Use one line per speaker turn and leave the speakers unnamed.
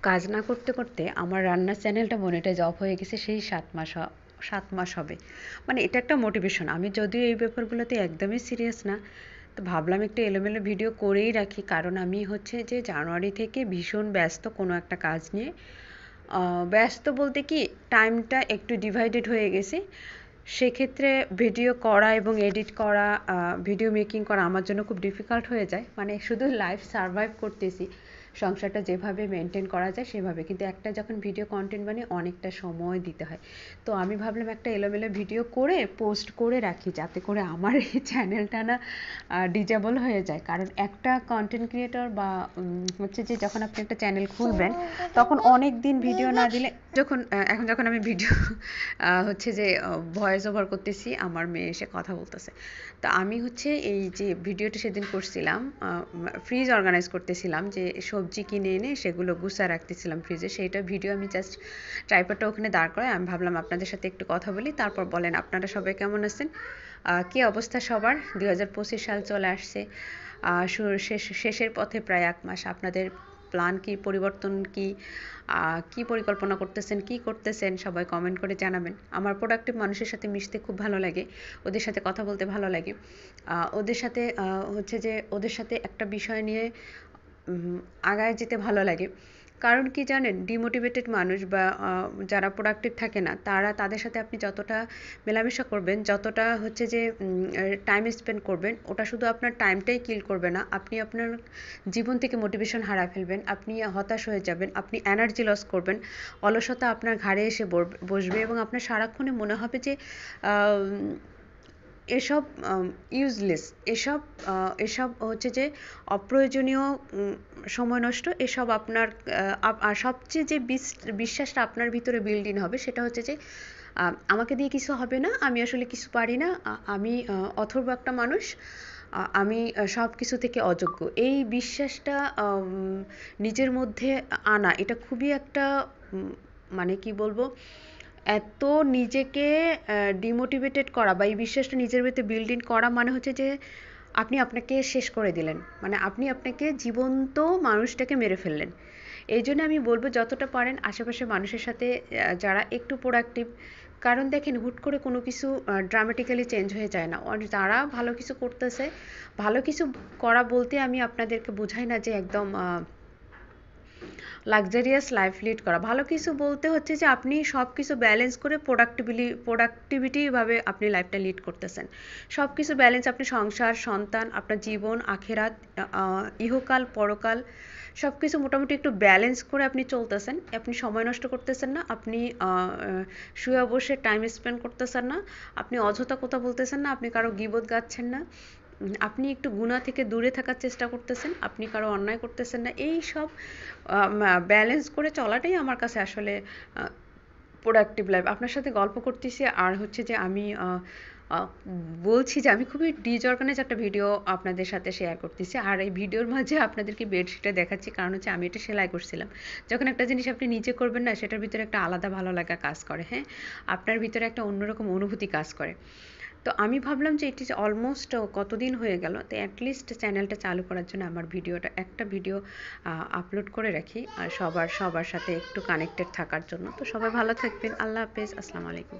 কাজ না করতে করতে আমার রান্নার চ্যানেলটা মনিটাইজ অফ হয়ে গেছে সেই 7 মাস হবে। মানে এটা একটা মোটিভেশন। আমি যদিও এই ব্যাপারগুলোতে একদমই সিরিয়াস না, তো ভাবলাম একটু এলোমেলো ভিডিও করেই রাখি, কারণ আমি হচ্ছে যে জানুয়ারি থেকে ভীষণ ব্যস্ত কোনো একটা কাজ নিয়ে। ব্যস্ত বলতে কি, টাইমটা একটু ডিভাইডেড হয়ে গেছে। সেক্ষেত্রে ভিডিও করা এবং এডিট করা, ভিডিও মেকিং করা আমার জন্য খুব ডিফিকাল্ট হয়ে যায়। মানে শুধু লাইফ সারভাইভ করতেছি, সংসারটা যেভাবে মেনটেন করা যায় সেভাবে, কিন্তু একটা যখন ভিডিও কন্টেন্ট বানিয়ে অনেকটা সময় দিতে হয়। তো আমি ভাবলাম একটা এলোমেলো ভিডিও করে পোস্ট করে রাখি, যাতে করে আমার এই চ্যানেলটা না ডিজেবল হয়ে যায়। কারণ একটা কন্টেন্ট ক্রিয়েটর বা হচ্ছে যে যখন আপনি একটা চ্যানেল খুলবেন, তখন অনেক দিন ভিডিও না দিলে, এখন যখন আমি ভিডিও হচ্ছে যে ভয়েস ওভার করতেছি, আমার মেয়ে এসে কথা বলতেছে। তো আমি হচ্ছে এই যে ভিডিওটা সেদিন করছিলাম, ফ্রিজ অর্গানাইজ করতেছিলাম, যে সবজি কিনে এনে সেগুলো গুছায় রাখতেছিলাম ফ্রিজে, সেইটা ভিডিও আমি জাস্ট ট্রাইপডটা ওখানে দাঁড় করাই আমি ভাবলাম আপনাদের সাথে একটু কথা বলি, তারপর বলেন আপনারা সবাই কেমন আছেন, কী অবস্থা সবার। 2025 সাল চলে আসছে, শেষের পথে প্রায় 1 মাস। আপনাদের প্ল্যান কি, পরিবর্তন কি, কি পরিকল্পনা করতেছেন, কি করতেছেন, সবাই কমেন্ট করে জানাবেন। আমার প্রোডাক্টিভ মানুষের সাথে মিশতে খুব ভালো লাগে, ওদের সাথে কথা বলতে ভালো লাগে, ওদের সাথে হচ্ছে যে ওদের সাথে একটা বিষয় নিয়ে আগায় যেতে ভালো লাগে। কারণ কি জানেন, ডিমোটিভেটেড মানুষ বা যারা প্রোডাক্টিভ থাকে না, তাদের সাথে আপনি যতটা মেলামেশা করবেন, যতটা হচ্ছে যে টাইম স্পেন্ড করবেন, ওটা শুধু আপনার টাইমটাই কিল করবে না, আপনি আপনার জীবন থেকে মোটিভেশন হারায় ফেলবেন, আপনি হতাশ হয়ে যাবেন, আপনি এনার্জি লস করবেন, অলসতা আপনার ঘাড়ে এসে বসবে এবং আপনার সারাক্ষণে মনে হবে যে এসব ইউজলেস, এসব হচ্ছে যে অপ্রয়োজনীয় সময় নষ্ট। এসব আপনার আর সবচেয়ে যে বিশ্বাসটা আপনার ভিতরে বিল্ড ইন হবে, সেটা হচ্ছে যে আমাকে দিয়ে কিছু হবে না, আমি আসলে কিছু পারি না, আমি অথর্ব একটা মানুষ, আমি সব কিছু থেকে অযোগ্য। এই বিশ্বাসটা নিজের মধ্যে আনা, এটা খুবই একটা মানে কি বলবো, এত নিজেকে ডিমোটিভেটেড করা বা এই বিশ্বাসটা নিজের ভিতরে বিল্ড ইন করা মানে হচ্ছে যে আপনি আপনাকে শেষ করে দিলেন, মানে আপনি আপনাকে জীবন্ত মানুষটাকে মেরে ফেললেন। এই জন্য আমি বলবো যতটা পারেন আশেপাশের মানুষের সাথে যারা একটু প্রোডাক্টিভ, কারণ দেখেন হুট করে কোনো কিছু ড্রামাটিক্যালি চেঞ্জ হয়ে যায় না। যারা ভালো কিছু করতেছে, ভালো কিছু করা বলতে আমি আপনাদেরকে বোঝাই না যে একদম লাক্সারিয়াস লাইফ লিড করা। ভালো কিছু বলতে হচ্ছে যে আপনি সব কিছু ব্যালেন্স করে প্রোডাক্টিভিটিভাবে আপনি লাইফটা লিড করতেছেন। সব কিছু ব্যালেন্স, আপনি সংসার, সন্তান, আপনার জীবন, আখেরাত, ইহকাল, পরকাল, সব কিছু মোটামুটি একটু ব্যালেন্স করে আপনি চলতেছেন। আপনি সময় নষ্ট করতেছেন না, আপনি শুয়ে বসে টাইম স্পেন্ড করতেছেন না, আপনি অযথা কথা বলতেছেন না, আপনি কারো গীবত গাচ্ছেন না, আপনি একটু গুনাহ থেকে দূরে থাকার চেষ্টা করতেছেন, আপনি কারো অন্যায় করতেছেন না। এই সব ব্যালেন্স করে চলাটাই আমার কাছে আসলে প্রোডাক্টিভ লাইফ। আপনার সাথে গল্প করতেছি আর হচ্ছে যে আমি বলছি যে আমি খুবই ডিসঅর্গানাইজ একটা ভিডিও আপনাদের সাথে শেয়ার করতেছি, আর এই ভিডিওর মাঝে আপনাদেরকে বেডশিটটা দেখাচ্ছি, কারণ হচ্ছে আমি এটা সেলাই করছিলাম। যখন একটা জিনিস আপনি নিজে করবেন না, সেটার ভিতরে একটা আলাদা ভালো লাগা কাজ করে, হ্যাঁ, আপনার ভিতরে একটা অন্যরকম অনুভূতি কাজ করে। তো আমি ভাবলাম যে এটি অলমোস্ট কতদিন হয়ে গেল, তো অ্যাটলিস্ট চ্যানেলটা চালু করার জন্য আমার একটা ভিডিও আপলোড করে রাখি, আর সবার সাথে একটু কানেক্টেড থাকার জন্য। তো সবাই ভালো থাকবেন, আল্লাহ হাফেজ, আসসালামু আলাইকুম।